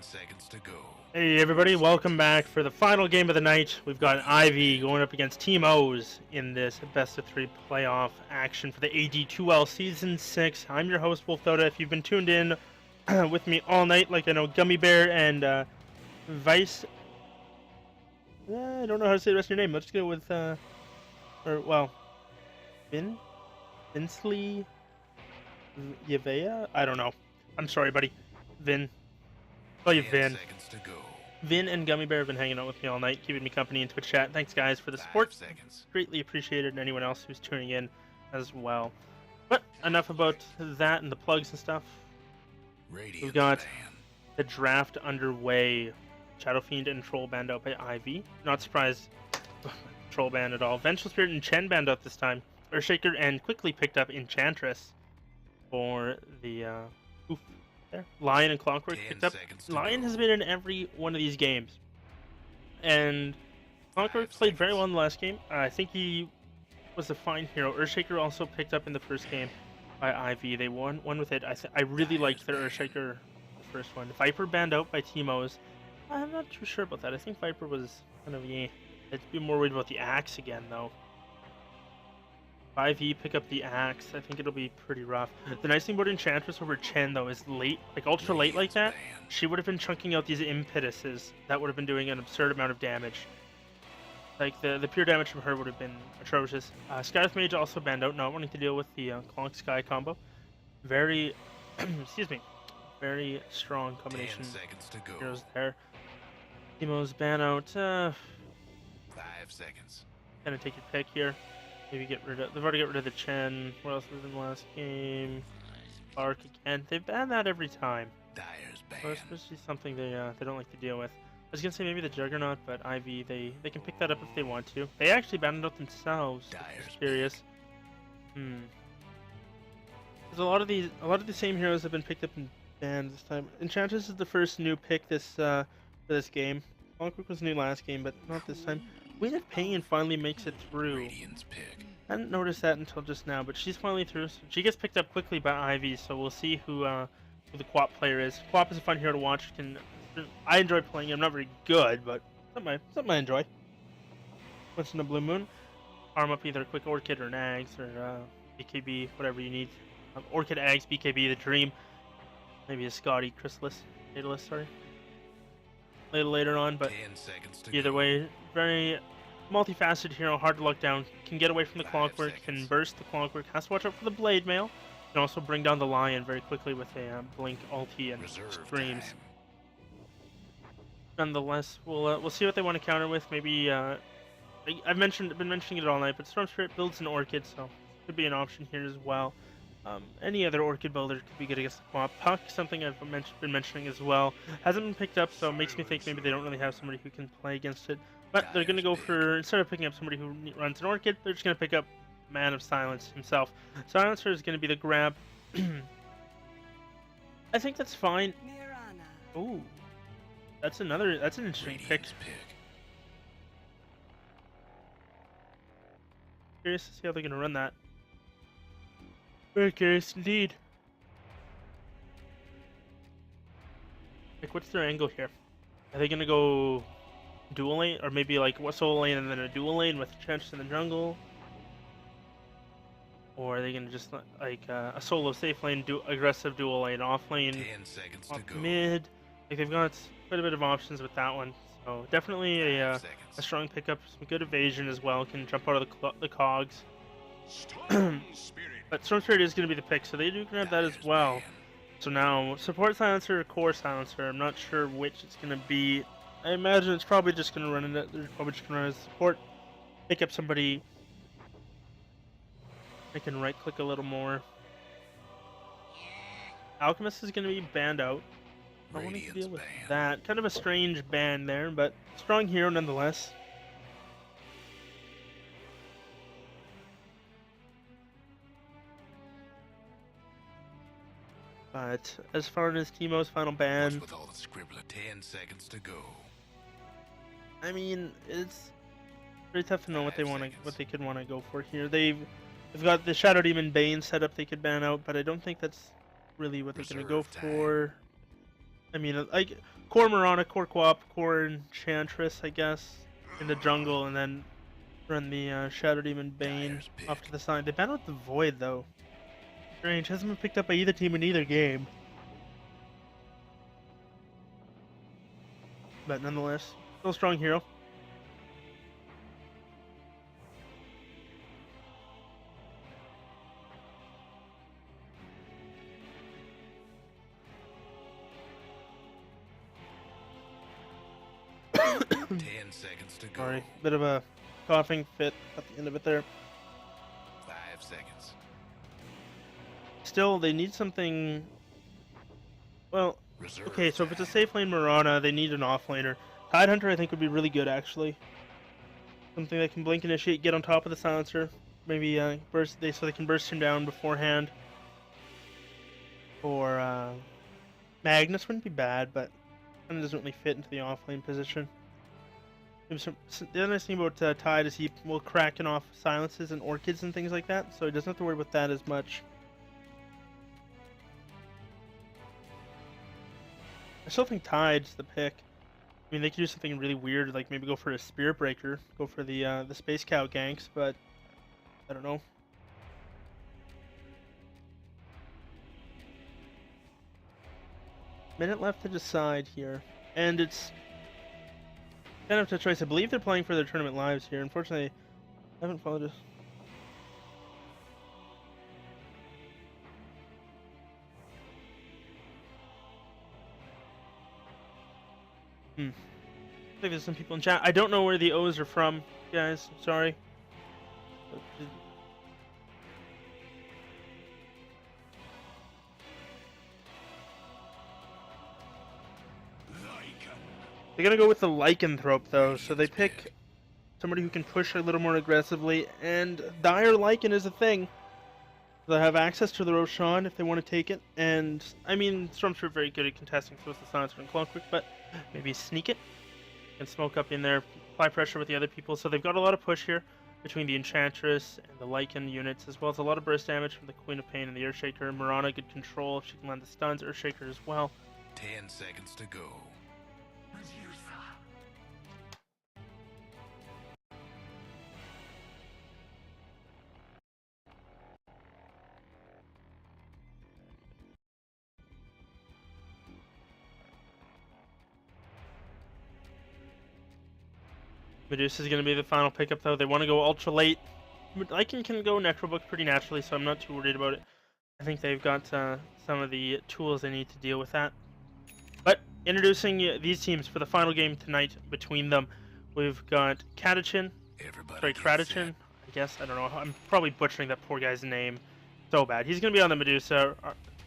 seconds to go. Hey everybody, welcome back for the final game of the night. We've got Ivy going up against Team O's in this best of 3 playoff action for the AD2L Season 6. I'm your host, Bo3. If you've been tuned in with me all night, like I know Gummy Bear and Vice... I don't know how to say the rest of your name. Let's go with, Vin? Vinsley? Yavea? I don't know. I'm sorry, buddy. Vin. Call you Vin. Seconds to go. Vin and Gummy Bear have been hanging out with me all night, keeping me company in Twitch chat. Thanks, guys, for the support. 5 seconds. Greatly appreciated, and anyone else who's tuning in as well. But enough about that and the plugs and stuff. Radiant's We've got ban. the draft underway. Shadow Fiend and Troll banned out by Ivy. Not surprised. Troll banned at all. Vengeful Spirit and Chen banned out this time. Earthshaker and quickly picked up Enchantress for the oof. There. Lion and Clockwork picked up. Lion has been in every one of these games. And Clockwork played very well in the last game. I think he was a fine hero. Earthshaker also picked up in the first game by Ivy. They won with it. I really liked their Earthshaker, the first one. Viper banned out by Team O's. I'm not too sure about that. I think Viper was kind of, yeah. I'd be more worried about the Axe again, though. 5E pick up the Axe. I think it'll be pretty rough. The nice thing about Enchantress over Chen, though, is late, like ultra late like that, she would have been chunking out these impetuses that would have been doing an absurd amount of damage. Like, the pure damage from her would have been atrocious. Skyeth Mage also banned out, not wanting to deal with the Clonk Sky combo. Very, excuse me, very strong combination of heroes there. Temo's ban out, 5 seconds. kind of take your pick here. Maybe get rid of. They've already got rid of the Chen. What else was in the last game? Spark again. They ban that every time. Dyer's ban. So it's especially something they don't like to deal with. I was gonna say maybe the Juggernaut, but Ivy they can pick that up if they want to. They actually banned it out themselves. Dyer's curious. Because a lot of the same heroes have been picked up and banned this time. Enchantress is the first new pick for this game. Clockwork was new last game, but not this time. Weighted Pain finally makes it through. Radiant's pick. I didn't notice that until just now, but she's finally through. So she gets picked up quickly by Ivy, so we'll see who the Quap player is. Quap is a fun hero to watch. I enjoy playing him. I'm not very good, but something I enjoy. Once in a blue moon, arm up either a quick Orchid or an Ags or BKB, whatever you need. Orchid, Ags, BKB, the Dream. Maybe a Scotty, Chrysalis, Daedalus, sorry. A little later on, but 10 seconds to either go. way, very multifaceted hero, hard to lock down. Can get away from the Clockwork, can burst the Clockwork, has to watch out for the Blade Mail, can also bring down the Lion very quickly with a Blink ulti and Reserve Screams. time. Nonetheless, we'll see what they want to counter with. Maybe been mentioning it all night, but Storm Spirit builds an Orchid, so could be an option here as well. Any other Orchid builder could be good against the Quap. Puck, something I've been mentioning as well, hasn't been picked up, so it makes me think maybe they don't really have somebody who can play against it. But they're going to go for, instead of picking up somebody who runs an Orchid, they're just going to pick up Man of Silence himself. Silencer is going to be the grab. I think that's fine. Ooh, that's an interesting pick. Curious to see how they're going to run that. Very curious indeed. Like, what's their angle here? Are they gonna go dual lane, or maybe like what solo lane and then a dual lane with Trench in the jungle? Or are they gonna just like a solo safe lane, aggressive dual lane, off lane, 10 seconds to off go. mid? Like they've got quite a bit of options with that one. So definitely a strong pickup, some good evasion as well. Can jump out of the cogs. But Storm Spirit is going to be the pick, so they do grab that as well. So now, support silencer or core silencer, I'm not sure which it's going to be. I imagine it's probably just going to run in it. They're probably just going to run as support. Pick up somebody. They can right click a little more. Alchemist is going to be banned out. I don't want to deal with that. Kind of a strange ban there, but strong hero nonetheless. But as far as Teemo's final ban, With all the scribbler, 10 seconds to go. I mean, it's pretty tough to know what they could want to go for here. They've got the Shadow Demon Bane set up they could ban out, but I don't think that's really what they're going to go for. I mean, like core Marana, core Quap, core Enchantress, I guess, in the jungle, and then run the Shadow Demon Bane Dyer's pick. off to the side. They banned out the Void though. Strange, hasn't been picked up by either team in either game. But nonetheless, still a strong hero. Seconds to go. Sorry, bit of a coughing fit at the end of it there. 5 seconds. Still, they need something. Well, Reserve okay, so if it's a time. safe lane Marana, they need an offlaner. Tidehunter, I think, would be really good actually. Something that can blink initiate, get on top of the silencer, maybe burst so they can burst him down beforehand. Or Magnus wouldn't be bad, but kind of doesn't really fit into the offlane position. The other nice thing about Tide is he will cracking off silences and orchids and things like that, so he doesn't have to worry about that as much. I still think Tide's the pick. I mean, they could do something really weird, like maybe go for a Spirit Breaker, go for the Space Cow ganks, but I don't know. Minute left to decide here, and it's kind of a choice. I believe they're playing for their tournament lives here. Unfortunately, I haven't followed it. I think there's some people in chat. I don't know where the O's are from, guys. I'm sorry. They're gonna go with the Lycanthrope though, so they pick somebody who can push a little more aggressively, and Dire Lycan is a thing. They have access to the Roshan if they want to take it, and I mean, Storm's very good at contesting with the Silencer and Clockwork, but maybe sneak it and smoke up in there, apply pressure with the other people. So they've got a lot of push here between the Enchantress and the Lycan units, as well as a lot of burst damage from the Queen of Pain and the Earthshaker. Marana, good control if she can land the stuns. Earthshaker as well. 10 seconds to go. Medusa is going to be the final pickup, though. They want to go ultra late. Lycan can go Necrobook pretty naturally, so I'm not too worried about it. I think they've got some of the tools they need to deal with that. But introducing these teams for the final game tonight between them, we've got Katachin. Sorry, Kratachin. I guess, I don't know. I'm probably butchering that poor guy's name so bad. He's going to be on the Medusa.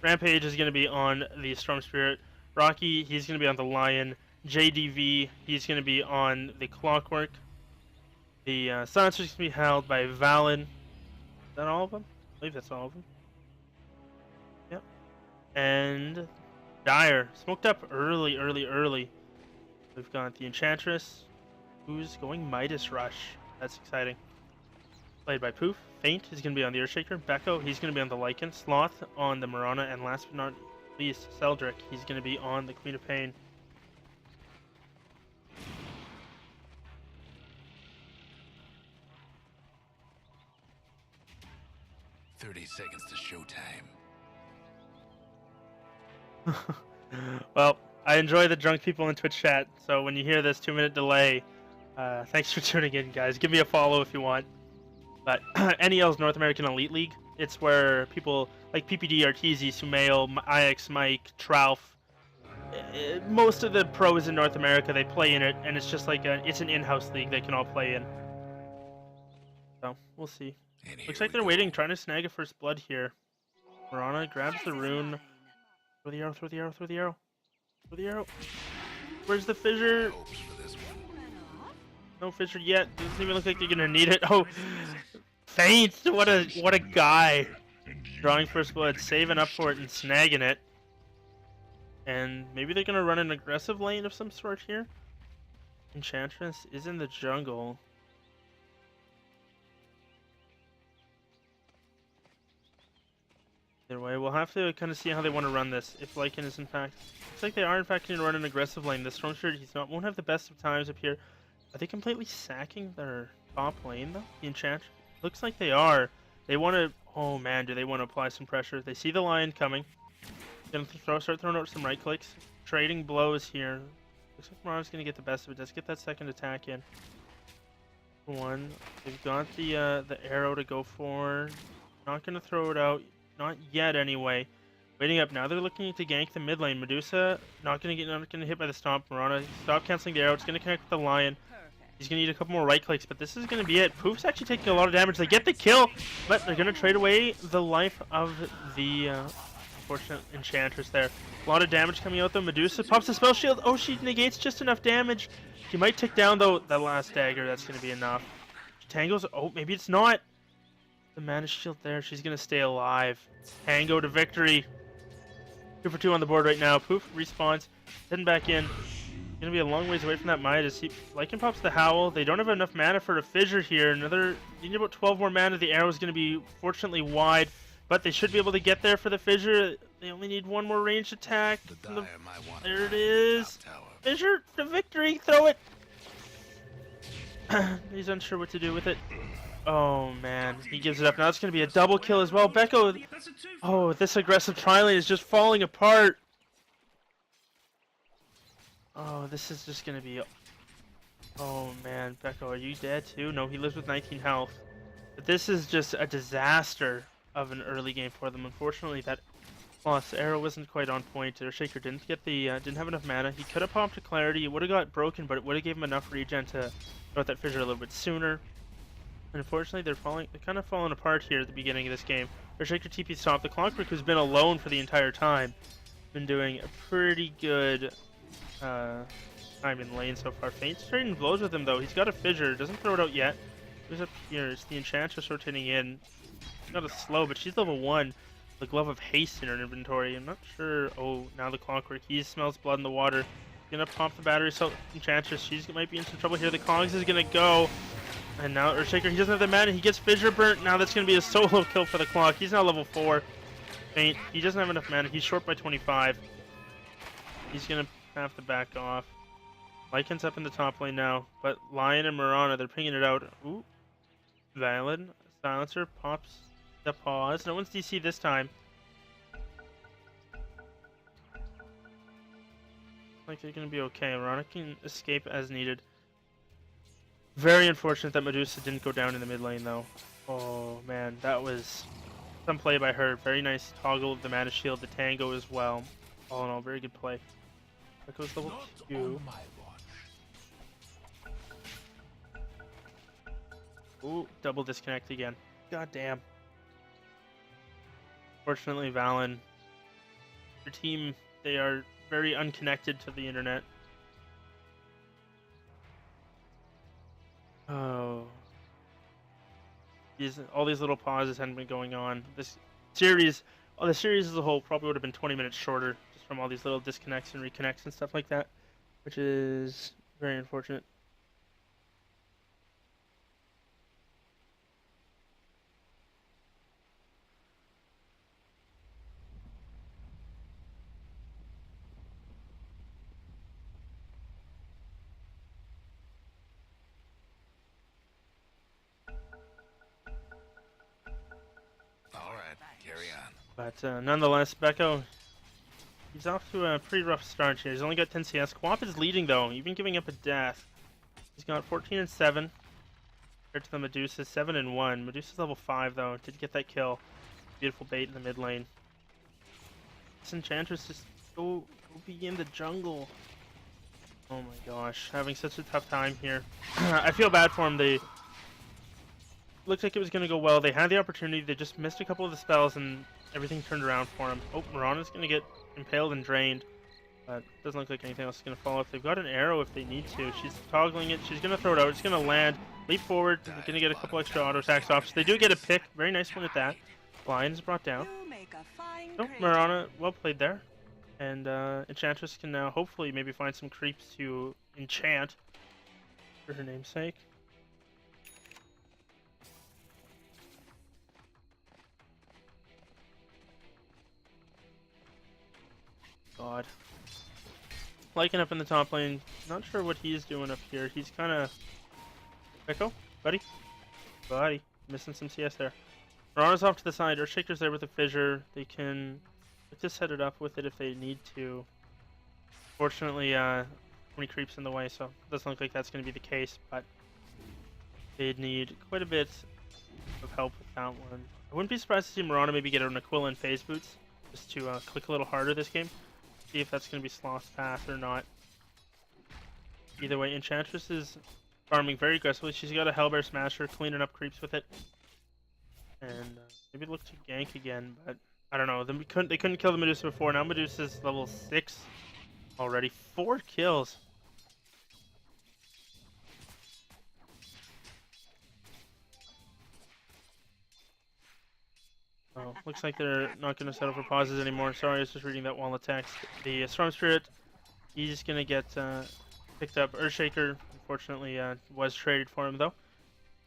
Rampage is going to be on the Storm Spirit. Rocky, he's going to be on the Lion. JDV, he's going to be on the Clockwork. The Silencer is going to be held by Valen. Is that all of them? I believe that's all of them. Yep. And Dire, smoked up early. We've got the Enchantress, who's going Midas Rush. That's exciting. Played by Poof. Faint is going to be on the Earthshaker. Becco, he's going to be on the Lycan. Sloth on the Marana. And last but not least, Seldrick, he's going to be on the Queen of Pain. Seconds to showtime. Well, I enjoy the drunk people in Twitch chat, so when you hear this 2-minute delay, thanks for tuning in, guys. Give me a follow if you want. But NEL's North American Elite League, it's where people like PPD, Arteezy, Sumail, IX, Mike, Trouf, most of the pros in North America, they play in it, and it's just like it's an in-house league they can all play in. So, we'll see. Looks like they're waiting, trying to snag a first blood here. Marana grabs the rune. Throw the arrow, throw the arrow, throw the arrow. Throw the arrow. Where's the fissure? No fissure yet. Doesn't even look like they're gonna need it. Oh, Faint! What a guy. Drawing first blood, saving up for it and snagging it. And maybe they're gonna run an aggressive lane of some sort here. Enchantress is in the jungle. They Either way, we'll have to kind of see how they want to run this. If Lycan is in fact, looks like they are in fact going to run an aggressive lane. The Storm Spirit, won't have the best of times up here. Are they completely sacking their top lane though? The enchant looks like they are. They want to. Oh man, do they want to apply some pressure? They see the Lion coming. Gonna start throwing out some right clicks, trading blows here. Looks like Marauder's gonna get the best of it. Let's get that second attack in. One, they've got the arrow to go for. Not gonna throw it out. Not yet, anyway. Waiting up now. They're looking to gank the mid lane. Medusa not gonna hit by the stomp. Marana stop canceling the arrow. It's gonna connect with the Lion. He's gonna need a couple more right clicks, but this is gonna be it. Poof's actually taking a lot of damage. They get the kill, but they're gonna trade away the life of the unfortunate enchantress there. A lot of damage coming out though. Medusa pops the spell shield. Oh, she negates just enough damage. She might tick down though. The last dagger. That's gonna be enough. Tangos. Oh, maybe it's not. The mana shield there. She's gonna stay alive. Tango to victory. 2 for 2 on the board right now. Poof respawns. Heading back in. Gonna be a long ways away from that Midas. Lycan pops the Howl. They don't have enough mana for a fissure here. You need about 12 more mana. The arrow is gonna be fortunately wide, but they should be able to get there for the fissure. They only need one more ranged attack. There it is. Fissure to victory. Throw it. He's unsure what to do with it. Oh man, he gives it up. Now it's going to be a double kill as well. Becco, oh, this aggressive tri-lane is just falling apart. Oh, this is just going to be... Oh man, Becco, are you dead too? No, he lives with 19 health. But this is just a disaster of an early game for them. Unfortunately, that lost arrow wasn't quite on point. Shaker didn't get the didn't have enough mana. He could have popped a Clarity. It would have got broken, but it would have given him enough regen to throw out that fissure a little bit sooner. Unfortunately, they're kind of falling apart here at the beginning of this game. Shaker TP stop. The Clockwork, who's been alone for the entire time, been doing a pretty good time in lane so far. Faint's trading blows with him though. He's got a fissure. Doesn't throw it out yet. Who's up here? It's the Enchantress rotating in. She's got a slow, but she's level 1. The Glove of Haste in her inventory. I'm not sure. Oh, now the Clockwork. He smells blood in the water. Gonna pump the battery. So Enchantress, she might be in some trouble here. The Cogs is gonna go. And now Earthshaker, he doesn't have the mana. He gets fissure burnt. Now that's going to be a solo kill for the Clock. He's now level 4. Faint. He doesn't have enough mana. He's short by 25. He's going to have to back off. Lycan's up in the top lane now. But Lion and Marana, they're pinging it out. Ooh. Valid. Silencer pops the pause. No one's DC this time. Like they're going to be okay. Marana can escape as needed. Very unfortunate that Medusa didn't go down in the mid lane though. Oh man, that was some play by her. Very nice toggle of the mana shield, the tango as well. All in all, very good play. That goes level 2. Ooh, double disconnect again. God damn. Fortunately, Valen, your team, they are very unconnected to the internet. Oh. All these little pauses hadn't been going on. This series, the series as a whole probably would have been 20 minutes shorter just from all these little disconnects and reconnects and stuff like that, which is very unfortunate. But nonetheless, Becco, he's off to a pretty rough start here. He's only got 10 CS. Quap is leading though, even giving up a death. He's got 14 and 7. Compared to the Medusa, 7 and 1. Medusa's level 5 though. Did get that kill. Beautiful bait in the mid lane. This Enchantress just go be in the jungle. Oh my gosh, having such a tough time here. I feel bad for him. They looked like it was going to go well. They had the opportunity. They just missed a couple of the spells and everything turned around for him. Oh, Marana's going to get impaled and drained. But doesn't look like anything else is going to follow up. They've got an arrow if they need to. She's toggling it. She's going to throw it out. It's going to land. Leap forward. They're going to get a couple extra auto attacks off. So they do get a pick. Very nice one at that. Lion's brought down. Oh, Marana, well played there. And Enchantress can now hopefully maybe find some creeps to enchant for her namesake. God. Liking up in the top lane. Not sure what he's doing up here. He's kind of... Echo? Buddy? Buddy. Missing some CS there. Mirana's off to the side. Earthshaker's there with a fissure. They can just set it up with it if they need to. Fortunately, he creeps in the way, so it doesn't look like that's going to be the case, but they'd need quite a bit of help with that one. I wouldn't be surprised to see Mirana maybe get an Aquila and phase boots, just to click a little harder this game. See if that's going to be Sloth's path or not. Either way, Enchantress is farming very aggressively. She's got a Hellbear Smasher, cleaning up creeps with it. And maybe look to gank again, but I don't know. They couldn't kill the Medusa before. Now Medusa's level 6 already. 4 kills. Oh, looks like they're not going to settle for pauses anymore. Sorry, I was just reading that wall of text. The Storm Spirit, he's going to get picked up. Earthshaker, unfortunately, was traded for him, though.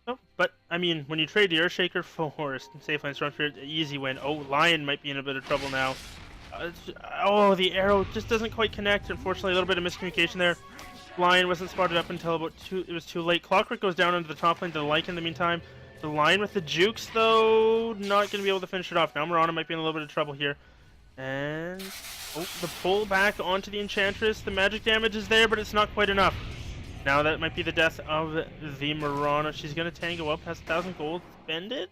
Oh, but, I mean, when you trade the Earthshaker for Safe Lane Storm Spirit, easy win. Oh, Lion might be in a bit of trouble now. Oh, the arrow just doesn't quite connect. Unfortunately, a little bit of miscommunication there. Lion wasn't spotted up until about it was too late. Clockwork goes down into the top lane to the Lycan in the meantime. The Lion with the jukes, though, not going to be able to finish it off. Now Mirana might be in a little bit of trouble here. And, oh, the pull back onto the Enchantress. The magic damage is there, but it's not quite enough. Now that might be the death of the Mirana. She's going to tango up, has 1,000 gold. Spend it?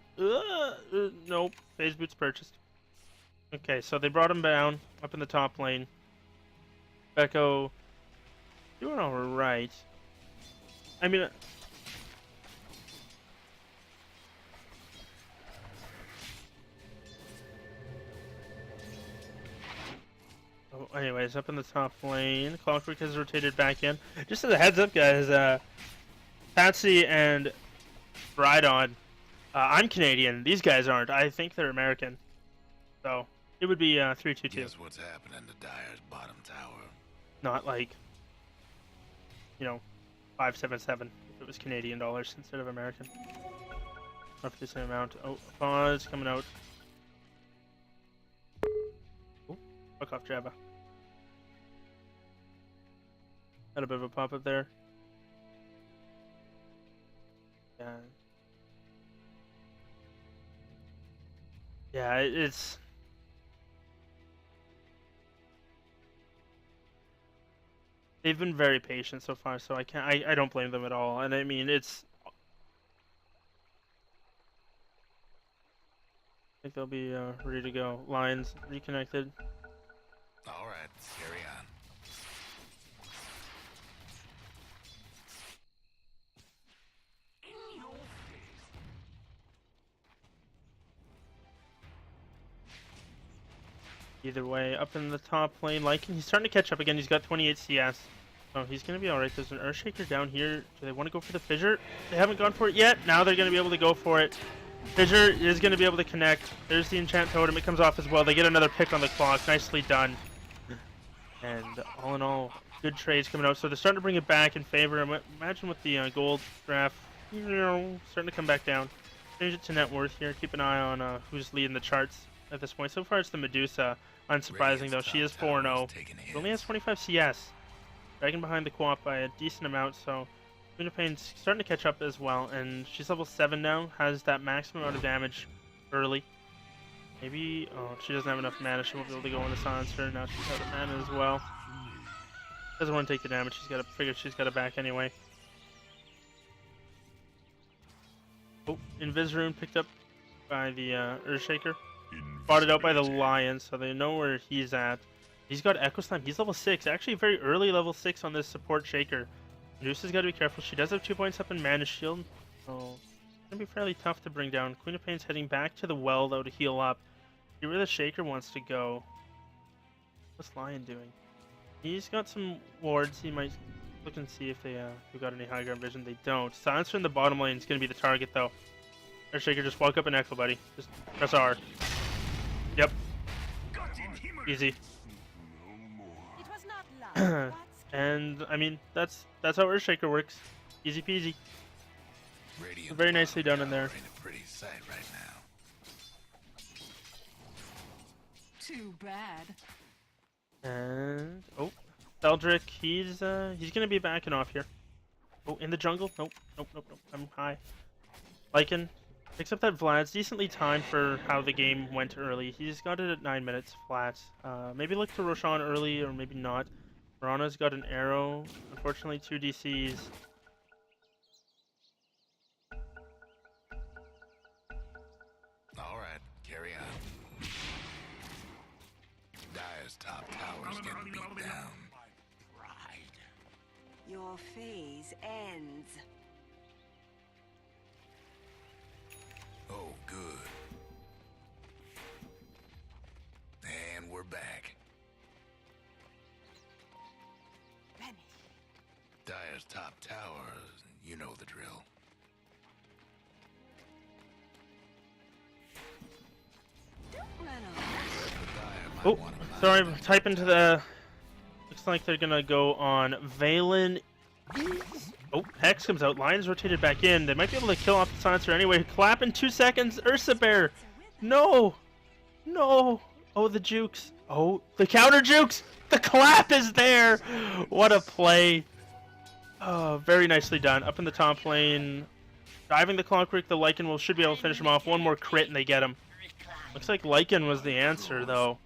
Nope. Phase boots purchased. Okay, so they brought him down, up in the top lane. Becco doing alright. I mean... anyways, up in the top lane, Clockwork has rotated back in. Just as a heads up, guys, Patsy and Brydon, I'm Canadian. These guys aren't. I think they're American. So, it would be 3-2-2. Guess what's happening to Dyer's bottom tower? Not like, 577 if it was Canadian dollars instead of American. Roughly the same amount. Oh, pause coming out. Oh, fuck off, Jabba. Had a bit of a pop up there. Yeah. Yeah, it's... They've been very patient so far, so I don't blame them at all. And I mean, it's... I think they'll be ready to go. Lines reconnected. All right, carry on. Either way, up in the top lane, Lycan, he's starting to catch up again. He's got 28 CS. Oh, he's going to be alright. There's an Earthshaker down here. Do they want to go for the fissure? They haven't gone for it yet. Now they're going to be able to go for it. Fissure is going to be able to connect. There's the enchant totem. It comes off as well. They get another pick on the clock. Nicely done. And all in all, good trades coming out. So they're starting to bring it back in favor. Imagine with the gold draft, starting to come back down. Change it to net worth here. Keep an eye on who's leading the charts at this point. So far it's the Medusa. Unsurprising though, she is 4-0. She only has 25 CS. Dragging behind the co-op by a decent amount, so Queen of Pain's starting to catch up as well. And she's level 7 now, has that maximum amount of damage early. Maybe, oh, she doesn't have enough mana, she won't be able to go on the silencer. Now she's out of mana as well. Doesn't want to take the damage, she's got it back anyway. Oh, Invis Rune picked up by the Earthshaker. Spotted out by the Lion, so they know where he's at. He's got Echo Slam. He's level 6. Actually, very early level 6 on this support Shaker. Medusa's got to be careful. She does have 2 points up in Mana Shield, so it's going to be fairly tough to bring down. Queen of Pain's heading back to the well, though, to heal up. See where the Shaker wants to go. What's Lion doing? He's got some wards. He might look and see if they got any high ground vision. They don't. Silencer in the bottom lane is going to be the target, though. Earthshaker, just walk up and echo, buddy. Just press R. Yep. Easy. And I mean, that's how Earthshaker works. Easy peasy. Very nicely done in there. A pretty sight right now. Too bad. And oh, Eldrick, he's gonna be backing off here. Oh, in the jungle? Nope, nope, nope, nope. I'm high. Lycan picks up that Vlad. It's decently timed for how the game went early. He's got it at 9 minutes flat. Maybe look to Roshan early, or maybe not. Mirana's got an arrow. Unfortunately, 2 DCs. All right, carry on. Dire's top tower's getting beat down. Your phase ends. Oh, good. And we're back. Vanish. Dire's top tower, you know the drill. Don't run off. Dire might Oh, wanna mind sorry, that. type into the... Looks like they're gonna go on Valen. Oh, Hex comes out. Lion's rotated back in. They might be able to kill off the silencer anyway. Clap in 2 seconds. Ursa Bear. No. No. Oh, the jukes. Oh, the counter jukes. The clap is there. What a play. Oh, very nicely done. Up in the top lane. Diving the Clockwork. The Lycan should be able to finish him off. One more crit and they get him. Looks like Lycan was the answer, though.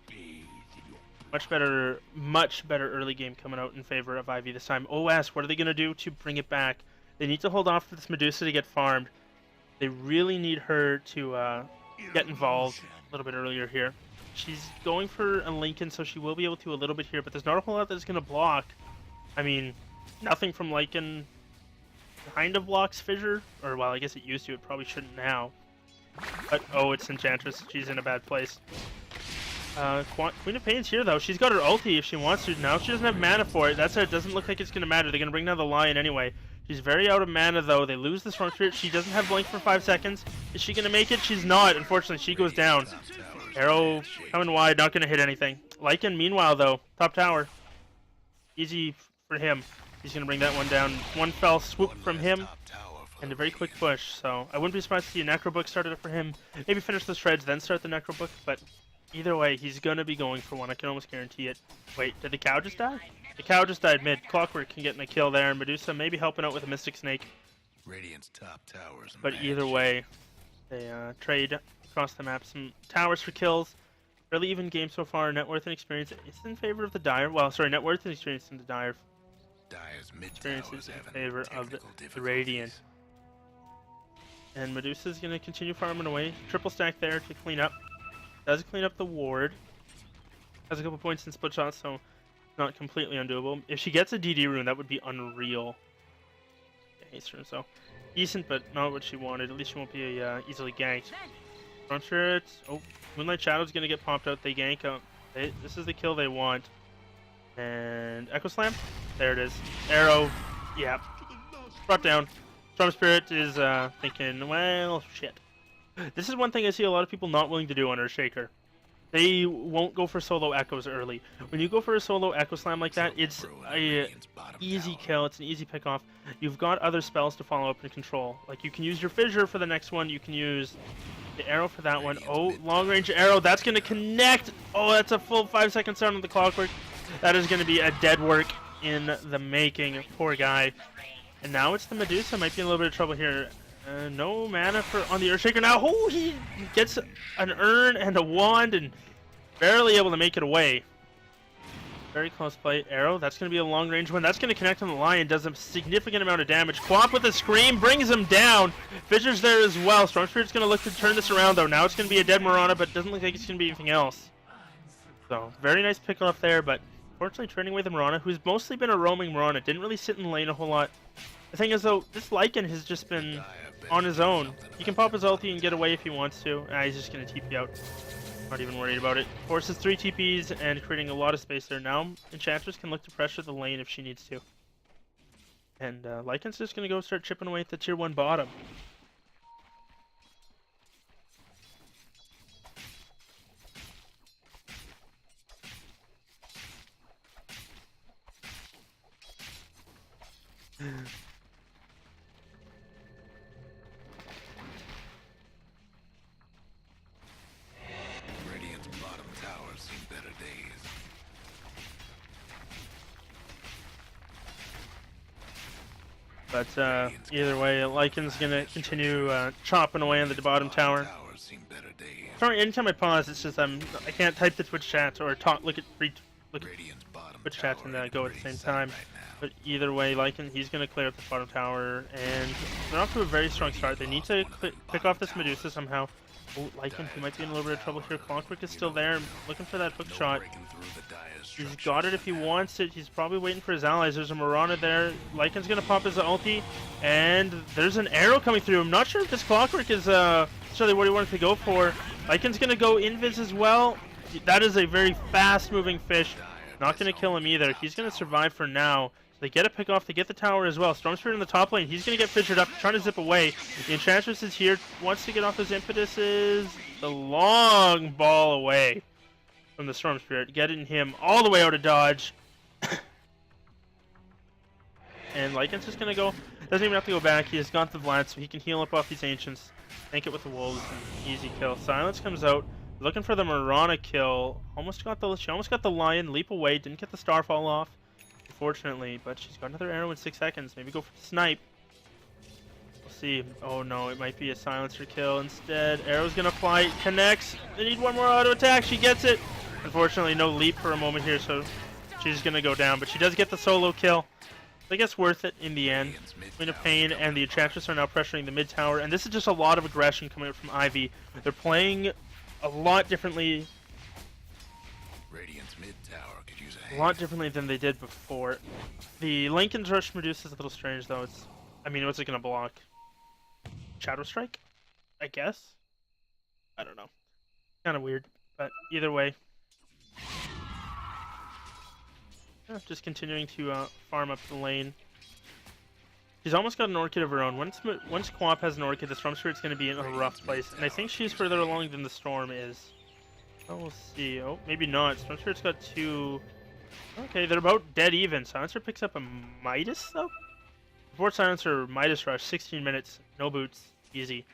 Much better early game coming out in favor of Ivy this time. OS, what are they going to do to bring it back? They need to hold off for this Medusa to get farmed. They really need her to get involved a little bit earlier here. She's going for a Lincoln, so she will be able to a little bit here, but there's not a whole lot that's going to block. I mean, nothing from Lycan kind of blocks Fissure. Or, well, I guess it used to. It probably shouldn't now. But, oh, it's Enchantress. She's in a bad place. Queen of Pain's here, though. She's got her ulti if she wants to. Now she doesn't have mana for it. That's it. It doesn't look like it's going to matter. They're going to bring down the Lion anyway. She's very out of mana, though. They lose the Strong Spirit. She doesn't have Blink for 5 seconds. Is she going to make it? She's not. Unfortunately, she goes down. Arrow coming wide. Not going to hit anything. Lycan, meanwhile, though. Top tower. Easy for him. He's going to bring that one down. One fell swoop from him. And a very quick push. So I wouldn't be surprised to see a Necro Book started up for him. Maybe finish the shreds, then start the Necro Book. But either way, he's going to be going for one. I can almost guarantee it. Wait, did the cow just die? The cow just died mid. Clockwork can get in a kill there. Medusa maybe helping out with a Mystic Snake. Radiant's top towers. But either way, they trade across the map. Some towers for kills. Really even game so far. Net worth and experience is in favor of the Dire. Well, sorry, net worth and experience in the Dire. Dire's mid Experience towers is in having favor of the technical Radiant. difficulties. And Medusa's going to continue farming away. Triple stack there to clean up. Does clean up the ward. Has a couple points in split shots, so not completely undoable. If she gets a DD rune, that would be unreal. Haste rune, so decent, but not what she wanted. At least she won't be easily ganked. Front turret. Oh, Moonlight Shadow's going to get popped out. They gank out. This is the kill they want. And Echo Slam. There it is. Arrow. Yeah. Brought down. Storm Spirit is thinking, well, shit. This is one thing I see a lot of people not willing to do on Earthshaker. They won't go for solo echoes early. When you go for a solo echo slam like that, it's a easy kill. It's an easy pick off. You've got other spells to follow up and control. Like you can use your Fissure for the next one. You can use the arrow for that one. Oh, long range arrow. That's going to connect. Oh, that's a full 5 second sound on the Clockwork. That is going to be a dead work in the making. Poor guy. And now it's the Medusa. Might be in a little bit of trouble here. No mana on the Earthshaker now. Oh, he gets an urn and a wand and barely able to make it away. Very close play. Arrow. That's going to be a long range one. That's going to connect on the Lion. Does a significant amount of damage. Quap with a scream brings him down. Fissure's there as well. Storm Spirit's going to look to turn this around though. Now it's going to be a dead Mirana, but it doesn't look like it's going to be anything else. So very nice pick off there, but unfortunately trading away the Mirana, who's mostly been a roaming Mirana. Didn't really sit in lane a whole lot. The thing is though, this Lycan has just been on his own. He can pop his ulti and get away if he wants to. He's just going to TP out. Not even worried about it. Forces 3 TPs and creating a lot of space there. Now Enchantress can look to pressure the lane if she needs to. And Lycan's just going to go start chipping away at the tier 1 bottom. Radiant's bottom tower's seen better days. But either way, Lycan's gonna continue chopping away on the bottom tower. Towers seen better days. Sorry, anytime I pause, it's just I can't type the Twitch chat or look at Radiant's bottom Twitch chat tower and in go at the pretty same sight time. right now. But either way, Lycan, he's gonna clear up the bottom tower, and they're off to a very strong start. They need to pick off this Medusa somehow. Oh, Lycan, he might be in a little bit of trouble here. Clockwork is still there, looking for that hook No shot. breaking through the dire He's structures got it if he wants it. He's probably waiting for his allies. There's a Mirana there. Lycan's gonna pop his ulti, and there's an arrow coming through. I'm not sure if this Clockwork is necessarily what he wanted to go for. Lycan's gonna go invis as well. That is a very fast-moving fish. Not gonna kill him either. He's gonna survive for now. They get a pick off. They get the tower as well. Storm Spirit in the top lane. He's gonna get fissured up, trying to zip away. The Enchantress is here. Wants to get off those impetuses. The long ball away from the Storm Spirit, getting him all the way out of dodge. And Lycan's just gonna go. Doesn't even have to go back. He has got the Vlad, so he can heal up off these Ancients. Tank it with the Wolves. Easy kill. Silence comes out. Looking for the Mirana kill. She almost got the Lion. Leap away. Didn't get the Starfall off, unfortunately. But she's got another arrow in 6 seconds. Maybe go for the snipe. We'll see. Oh no, it might be a silencer kill instead. Arrow's gonna fly. Connects. They need one more auto attack. She gets it. Unfortunately, no leap for a moment here, so she's gonna go down. But she does get the solo kill. I guess worth it in the end. Queen of Pain and the Enchantress are now pressuring the mid tower, and this is just a lot of aggression coming out from Ivy. They're playing a lot differently. Radiant's mid tower could use a A lot differently than they did before. The Lincoln's Rush Medusa is a little strange, though. What's it gonna block? Shadow Strike? I guess? I don't know. Kind of weird, but either way. Yeah, just continuing to farm up the lane. She's almost got an Orchid of her own. Once Quap has an Orchid, the Storm Spirit's going to be in a rough place. And I think she's further along than the Storm is. Oh, we'll see. Oh, maybe not. Storm Spirit's got 2... Okay, they're about dead even. Silencer picks up a Midas, though? Before Silencer, Midas Rush, 16 minutes, no boots, easy.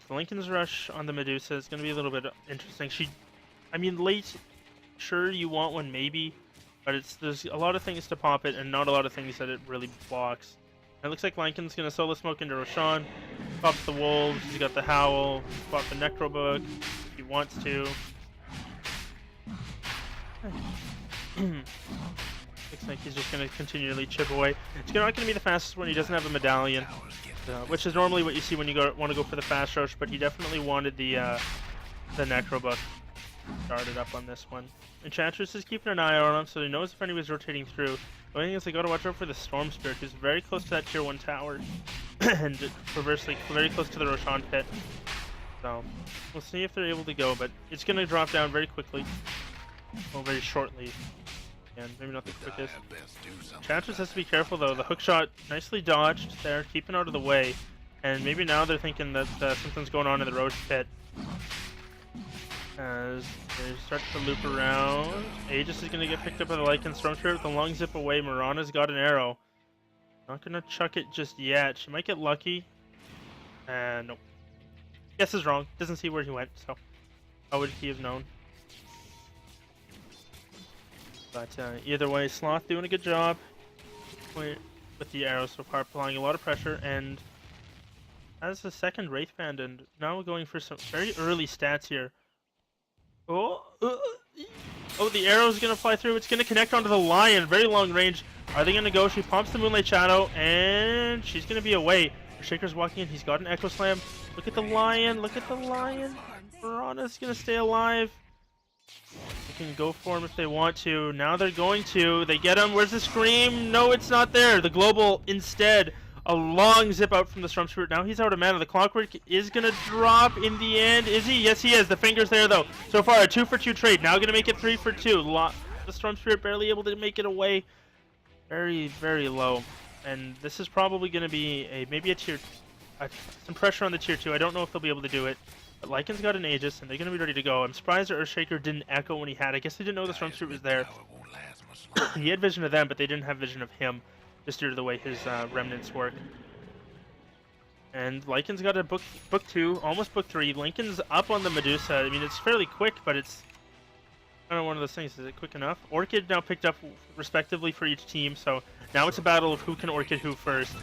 The Lincoln's Rush on the Medusa is going to be a little bit interesting. Late, sure, you want one, maybe. But there's a lot of things to pop it, and not a lot of things that it really blocks. And it looks like Lincoln's going to solo smoke into Roshan. Pop the Wolves, he's got the Howl, pop the Necrobook if he wants to. Looks like he's just going to continually chip away. It's not going to be the fastest one, he doesn't have a medallion. Which is normally what you see when you want to go for the fast rush, but he definitely wanted the Necrobook started up on this one. Enchantress is keeping an eye on him, so he knows if anyone's rotating through. The only thing is they got to watch out for the Storm Spirit, who's very close to that tier 1 tower, and perversely very close to the Roshan pit. So we'll see if they're able to go, but it's going to drop down very quickly, well, very shortly, and maybe not the quickest. Enchantress has to be careful though. The hook shot nicely dodged there, keeping out of the way, and maybe now they're thinking that something's going on in the Roach pit. As they start to loop around, Aegis is going to get picked up by the Lycan. Storm Spirit with the long zip away. Mirana's got an arrow. Not going to chuck it just yet. She might get lucky. Nope. Guess is wrong. Doesn't see where he went, so how would he have known? But either way, Sloth doing a good job with the arrow so far, applying a lot of pressure, and has a second Wraith Band, and now we're going for some very early stats here. Oh, the arrow's gonna fly through. It's gonna connect onto the Lion. Very long range. Are they gonna go? She pumps the Moonlight Shadow, and she's gonna be away. Shaker's walking in. He's got an Echo Slam. Look at the Lion. Look at the Lion. Piranha's gonna stay alive. They can go for him if they want to. Now they're going to. They get him. Where's the Scream? No, it's not there. The Global instead. A long zip out from the Storm Spirit. Now he's out of mana. The Clockwork is going to drop in the end. Is he? Yes, he is. The finger's there, though. So far, a 2-for-2 trade. Now going to make it 3-for-2. The Storm Spirit barely able to make it away. Very, very low. And this is probably going to be maybe a tier... some pressure on the tier 2. I don't know if they'll be able to do it. But Lycan's got an Aegis, and they're going to be ready to go. I'm surprised Earthshaker didn't echo when he had. I guess they didn't know the Storm Spirit was there. He had vision of them, but they didn't have vision of him. Just due to the way his remnants work. And Lycan's got a book 2, almost book 3. Lincoln's up on the Medusa. I mean, it's fairly quick, but it's kind of one of those things. Is it quick enough? Orchid now picked up respectively for each team, so Now it's a battle of who can Orchid who first.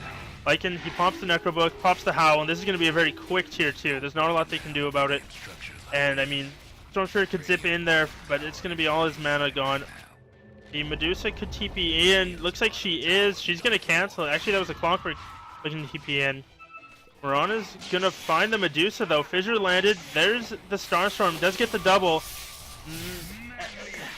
Lycan, he pops the Necrobook, pops the Howl, and this is going to be a very quick tier 2. There's not a lot they can do about it. And, I mean, Storm Spirit could zip in there, but it's going to be all his mana gone. The Medusa could TP in. Looks like she is. She's going to cancel it. Actually, that was a Clockwork looking to TP in. Mirana's going to find the Medusa, though. Fissure landed. There's the Starstorm. Does get the double.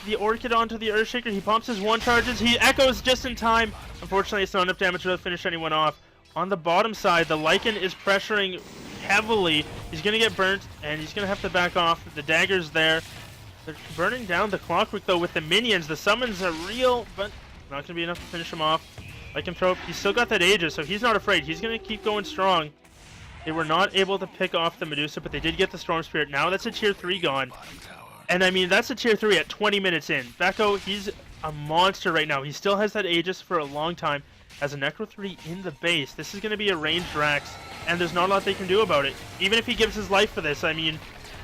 The Orchid onto the Earthshaker. He pumps his 1 charges. He echoes just in time. Unfortunately, it's not enough damage to finish anyone off. On the bottom side, the Lycan is pressuring heavily. He's going to get burnt, and he's going to have to back off. The dagger's there. They're burning down the Clockwork, though, with the minions. The summons are real, but not going to be enough to finish him off. Lycanthrope, he's still got that Aegis, so he's not afraid. He's going to keep going strong. They were not able to pick off the Medusa, but they did get the Storm Spirit. Now that's a tier 3 gone. And, I mean, that's a tier 3 at 20 minutes in. Becco, he's a monster right now. He still has that Aegis for a long time. Has a Necro 3 in the base. This is going to be a ranged Rax, and there's not a lot they can do about it. Even if he gives his life for this, I mean,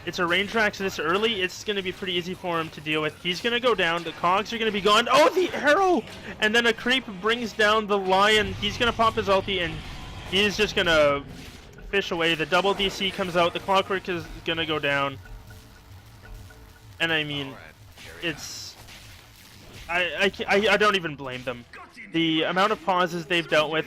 it's a ranged Rax this early. It's going to be pretty easy for him to deal with. He's going to go down. The cogs are going to be gone. Oh, the arrow! And then a creep brings down the Lion. He's going to pop his ulti, and he's just going to fish away. The double DC comes out. The Clockwork is going to go down. And I mean, it's... I don't even blame them. The amount of pauses they've dealt with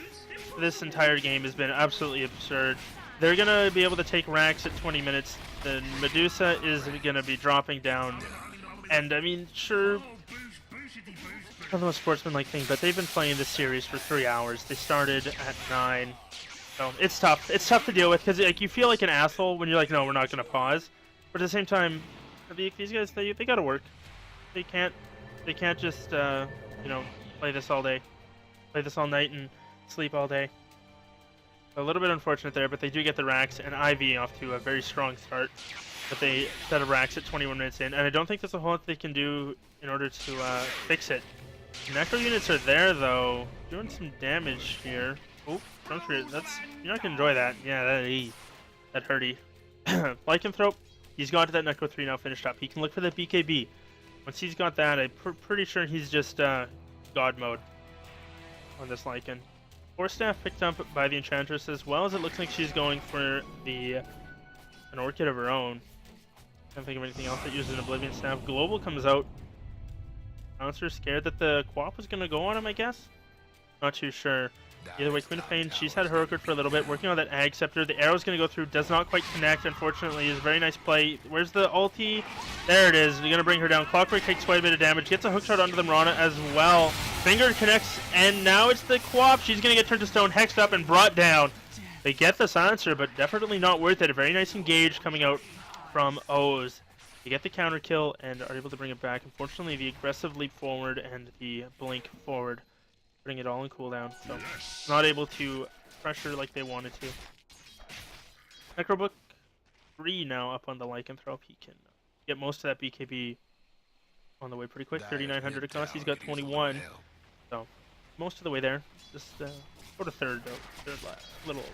this entire game has been absolutely absurd. They're going to be able to take Rax at 20 minutes. The Medusa is going to be dropping down. And, I mean, sure, I don't know a sportsmanlike thing, but they've been playing this series for 3 hours. They started at 9. So, it's tough. It's tough to deal with, because like, you feel like an asshole when you're like, no, we're not going to pause. But at the same time, these guys, they got to work. They can't just, you know, play this all day. Play this all night and sleep all day. A little bit unfortunate there, but they do get the Rax and Ivy off to a very strong start. But they set a Rax at 21 minutes in, and I don't think there's a whole lot they can do in order to fix it. Necro units are there, though, doing some damage here. Oh, don't forget, you're not gonna enjoy that. Yeah, that hurty. Lycanthrope, he's gone to that Necro 3 now finished up. He can look for the BKB. Once he's got that, I'm pretty sure he's just God mode on this Lycan. Force Staff picked up by the Enchantress, as well as it looks like she's going for an Orchid of her own. Can't think of anything else that uses an Oblivion Staff. Global comes out. Bouncer's scared that the Quap was going to go on him, I guess? Not too sure. Either way, Queen of Pain, she's had her Orchid for a little bit, working on that Ag Scepter. The arrow's going to go through, does not quite connect, unfortunately. Is a very nice play. Where's the ulti? There it is. You're going to bring her down. Clockwork takes quite a bit of damage, gets a hookshot onto the Mirana as well. Finger connects, and now it's the Quap. She's going to get turned to stone, hexed up, and brought down. They get the silencer, but definitely not worth it. A very nice engage coming out from O's. They get the counter kill and are able to bring it back. Unfortunately, the aggressive leap forward and the blink forward putting it all in cooldown, so not able to pressure like they wanted to. Necrobook 3 now up on the Lycanthrope. He can get most of that BKB on the way pretty quick. 3,900 across. He's got 21, so most of the way there. Just sort of third last, a little over.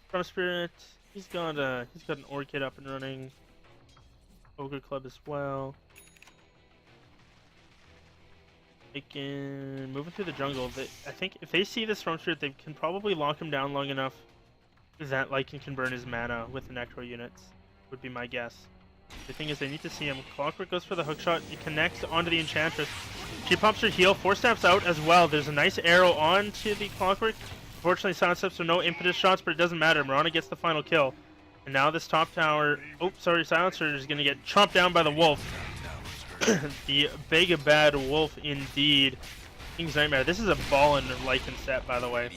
Storm Spirit, he's got an Orchid up and running. Ogre Club as well. They can move through the jungle. I think if they see the Storm Spirit, they can probably lock him down long enough that Lycan can burn his mana with the Necro units, would be my guess. The thing is, they need to see him. Clockwork goes for the hookshot. It connects onto the Enchantress. She pumps her heal. Force Staff's out as well. There's a nice arrow onto the Clockwork. Unfortunately, Silent Steps are no impetus shots, but it doesn't matter. Mirana gets the final kill. And now this top tower... Oh, sorry, Silencer is going to get chomped down by the Wolf. The big bad Wolf indeed. King's Nightmare. This is a ballin' Lycan set, by the way.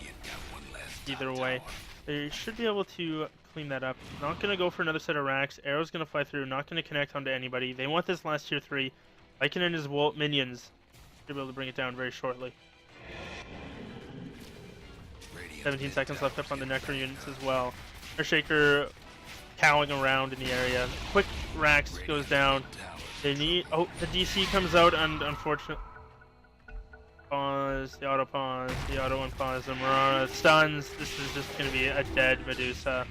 Either way. They should be able to clean that up. Not going to go for another set of racks. Arrow's going to fly through. Not going to connect onto anybody. They want this last tier 3. Lycan and his Wolf minions should be able to bring it down very shortly. 17 seconds left up on the Necro units as well. Earthshaker cowing around in the area. Quick Rax goes down. They need... Oh, the DC comes out, and unfortunately... Pause, the auto pause, the auto unpause, the Mirana stuns. This is just going to be a dead Medusa.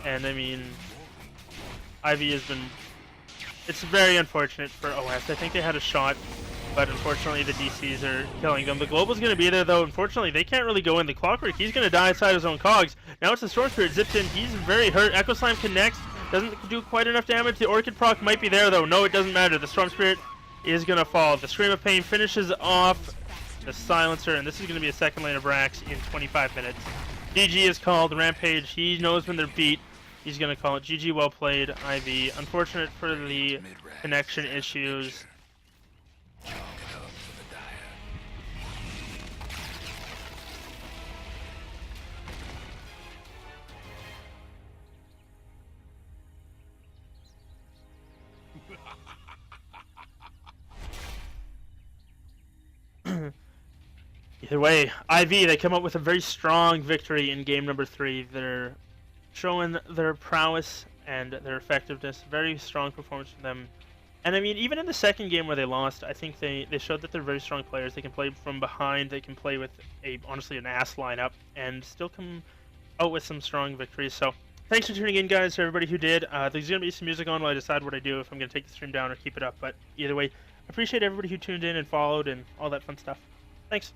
And I mean... Ivy has been... It's very unfortunate for OS. I think they had a shot, but unfortunately the DCs are killing them. The Global's going to be there, though. Unfortunately, they can't really go in. The Clockwork, he's going to die inside his own cogs. Now it's the Storm Spirit. Zips in. He's very hurt. Echo Slam connects. Doesn't do quite enough damage. The Orchid proc might be there, though. No, it doesn't matter. The Storm Spirit is going to fall. The Scream of Pain finishes off the Silencer, and this is going to be a second lane of Rax in 25 minutes. GG is called. Rampage, he knows when they're beat. He's going to call it. GG, well played, Ivy. Unfortunate for the connection issues. Chalk it up for the dire. Either way, IV, they come up with a very strong victory in game number 3. They're showing their prowess and their effectiveness. Very strong performance from them. And I mean, even in the second game where they lost, I think they showed that they're very strong players. They can play from behind. They can play with honestly an ass lineup and still come out with some strong victories. So thanks for tuning in, guys, to everybody who did. There's going to be some music on while I decide what I do, if I'm going to take the stream down or keep it up. But either way, appreciate everybody who tuned in and followed and all that fun stuff. Thanks.